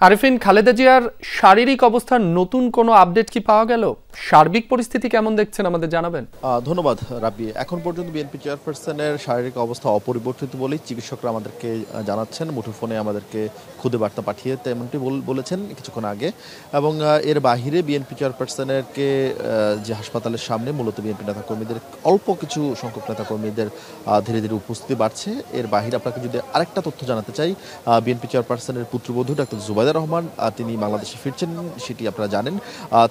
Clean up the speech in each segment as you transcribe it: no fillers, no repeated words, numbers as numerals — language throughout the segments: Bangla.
আরিফিন, খালেদা জিয়ার শারীরিক অবস্থার নতুন কোনো আপডেট কি পাওয়া গেল? সার্বিক পরিস্থিতি কেমন দেখছেন আমাদের জানাবেন। ধন্যবাদ রাব্বি। এখন পর্যন্ত বিএনপি চেয়ারপারসনের শারীরিক অবস্থা অপরিবর্তিত বলেই চিকিৎসকরা আমাদেরকে জানাচ্ছেন। মুঠোফোনে আমাদেরকে খুদে বার্তা পাঠিয়ে তেমনটি বলেছেন কিছুক্ষণ আগে। এবং এর বাহিরে বিএনপি চেয়ারপারসনেরকে যে হাসপাতালের সামনে মূলত বিএনপি নেতাকর্মীদের অল্প কিছু সংখ্যক নেতাকর্মীদের ধীরে ধীরে উপস্থিতি বাড়ছে। এর বাহিরে আপনাকে যদি আরেকটা তথ্য জানাতে চাই, বিএনপি চেয়ারপারসনের পুত্রবধূ ডাক্তার জুবাইদা রহমান তিনি বাংলাদেশে ফিরছেন, সেটি আপনারা জানেন।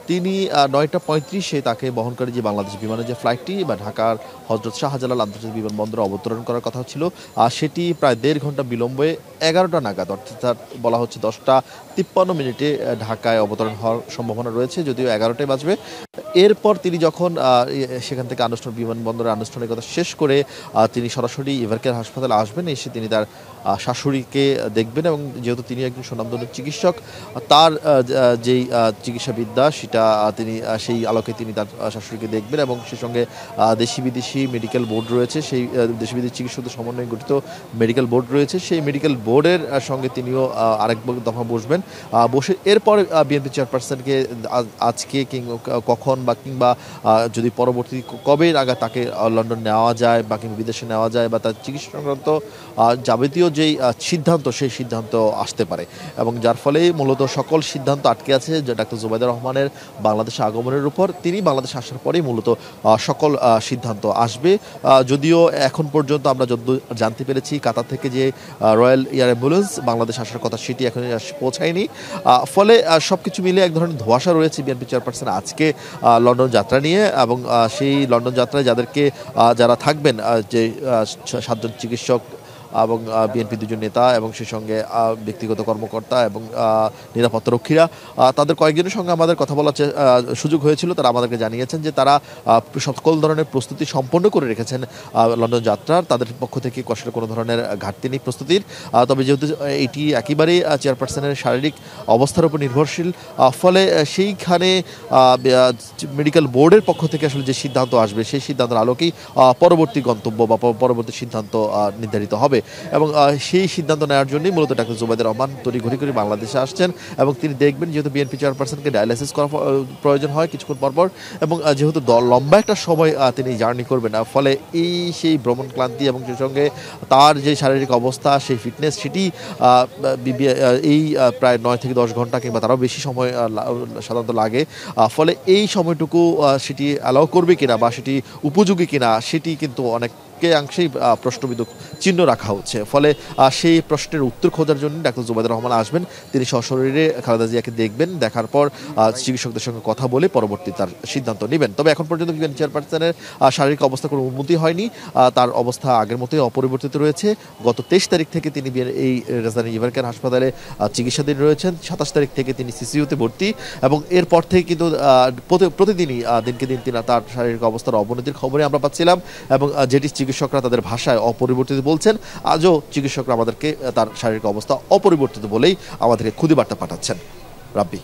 তিনি 9:35-এ তাকে বহনকারী যে বাংলাদেশ বিমানের যে ফ্লাইটটি বা ঢাকার হজরত শাহজালাল আন্তর্জাতিক বিমানবন্দরে অবতরণ করার কথা ছিল, সেটি প্রায় 1.5 ঘন্টা বিলম্বে 11টা নাগাদ, অর্থাৎ বলা হচ্ছে 10:53 ঢাকায় অবতরণ হওয়ার সম্ভাবনা রয়েছে, যদিও 11টায় বাজবে। এরপর তিনি যখন সেখান থেকে বিমানবন্দরের আনুষ্ঠানিকতা শেষ করে তিনি সরাসরি এভারকেয়ার হাসপাতালে আসবেন, এসে তিনি তার শাশুড়িকে দেখবেন। এবং যেহেতু তিনি একজন স্বনামধন্য চিকিৎসক, তার যেই চিকিৎসাবিদ্যা সেটা তিনি সেই আলোকে তিনি তার শাশুড়িকে দেখবেন। এবং সেই সঙ্গে দেশি বিদেশি মেডিকেল বোর্ড রয়েছে, সেই দেশি বিদেশি চিকিৎসকদের সমন্বয়ে গঠিত মেডিকেল বোর্ড রয়েছে, সেই মেডিকেল বোর্ডের সঙ্গে তিনিও আরেক দফা বসবেন। বসে এরপর বিএনপি চেয়ারপারসনকে আজকে কখন বা কিংবা যদি পরবর্তী কবে আগে তাকে লন্ডন নেওয়া যায় বা কিংবা বিদেশে নেওয়া যায় বা তার চিকিৎসা সংক্রান্ত যাবতীয় যেই সিদ্ধান্ত, সেই সিদ্ধান্ত আসতে পারে। এবং যার ফলে মূলত সকল সিদ্ধান্ত আটকে আছে ডাক্তার জুবাইদা রহমানের বাংলাদেশে আগমনের উপর। তিনি বাংলাদেশে আসার পরেই মূলত সকল সিদ্ধান্ত আসবে। যদিও এখন পর্যন্ত আমরা যতদূর জানতে পেরেছি, কাতার থেকে যে রয়্যাল এয়ার অ্যাম্বুলেন্স বাংলাদেশে আসার কথা সেটি এখন পৌঁছায়নি। ফলে সবকিছু মিলে এক ধরনের ধোঁয়াশা রয়েছে বিএনপি চেয়ারপারসন আজকে লন্ডন যাত্রা নিয়ে। এবং সেই লন্ডন যাত্রায় যারা থাকবেন, যে 7 জন চিকিৎসক এবং বিএনপি 2 জন নেতা এবং সেই সঙ্গে ব্যক্তিগত কর্মকর্তা এবং নিরাপত্তারক্ষীরা, তাদের কয়েকজনের সঙ্গে আমাদের কথা বলার সুযোগ হয়েছিল। তারা আমাদেরকে জানিয়েছেন যে তারা সকল ধরনের প্রস্তুতি সম্পন্ন করে রেখেছেন লন্ডন যাত্রার। তাদের পক্ষ থেকে আসলে কোনো ধরনের ঘাটতি নেই প্রস্তুতির। তবে যেহেতু এটি একেবারেই চেয়ারপারসনের শারীরিক অবস্থার উপর নির্ভরশীল, ফলে সেইখানে মেডিকেল বোর্ডের পক্ষ থেকে আসলে যে সিদ্ধান্ত আসবে, সেই সিদ্ধান্তের আলোকেই পরবর্তী গন্তব্য বা পরবর্তী সিদ্ধান্ত নির্ধারিত হবে। এবং সেই সিদ্ধান্ত নেওয়ার জন্যই মূলত ডাক্তার জুবাইদা রহমান তড়িঘড়ি করে বাংলাদেশে আসছেন। এবং তিনি দেখবেন, যেহেতু বিএনপি চেয়ারপারসনকে ডায়ালাইসিস করা প্রয়োজন হয় কিছুক্ষণ পরপর, এবং যেহেতু লম্বা একটা সময় তিনি জার্নি করবেন, ফলে সেই ভ্রমণ ক্লান্তি এবং সেই সঙ্গে তার যে শারীরিক অবস্থা, সেই ফিটনেস, সেটি এই প্রায় 9 থেকে 10 ঘন্টা কিংবা তারও বেশি সময় সাধারণত লাগে। ফলে এই সময়টুকু সেটি অ্যালাউ করবে কিনা বা সেটি উপযোগী কিনা, সেটি কিন্তু অনেকাংশেই প্রশ্নবিদ্ধ চিহ্ন রাখা হচ্ছে। ফলে সেই প্রশ্নের উত্তর খোঁজার জন্য ডাক্তার জুবাইদা রহমান আসবেন। তিনি সশরীরে খালেদা জিয়াকে দেখবেন, দেখার পর চিকিৎসকদের সঙ্গে কথা বলে পরবর্তী তার সিদ্ধান্ত নেবেন। তবে এখন পর্যন্ত বিএনপি চেয়ারপারসনের শারীরিক অবস্থা কোনো উন্নতি হয়নি, তার অবস্থা আগের মতোই অপরিবর্তিত রয়েছে। গত 23 তারিখ থেকে তিনি এই রাজধানী এভারকেয়ার হাসপাতালে চিকিৎসাধীন রয়েছেন। 27 তারিখ থেকে তিনি সিসিইউতে ভর্তি। এবং এরপর থেকে কিন্তু প্রতিদিনই দিনকে দিন তিনি তার শারীরিক অবস্থার অবনতির খবরে আমরা পাচ্ছিলাম। এবং যেটি চিকিৎসকরা তাদের ভাষায় অপরিবর্তিত বলছেন, আজও চিকিৎসকরা আমাদেরকে তার শারীরিক অবস্থা অপরিবর্তিত বলেই আমাদেরকে খুদে বার্তা পাঠাচ্ছেন। রাব্বি।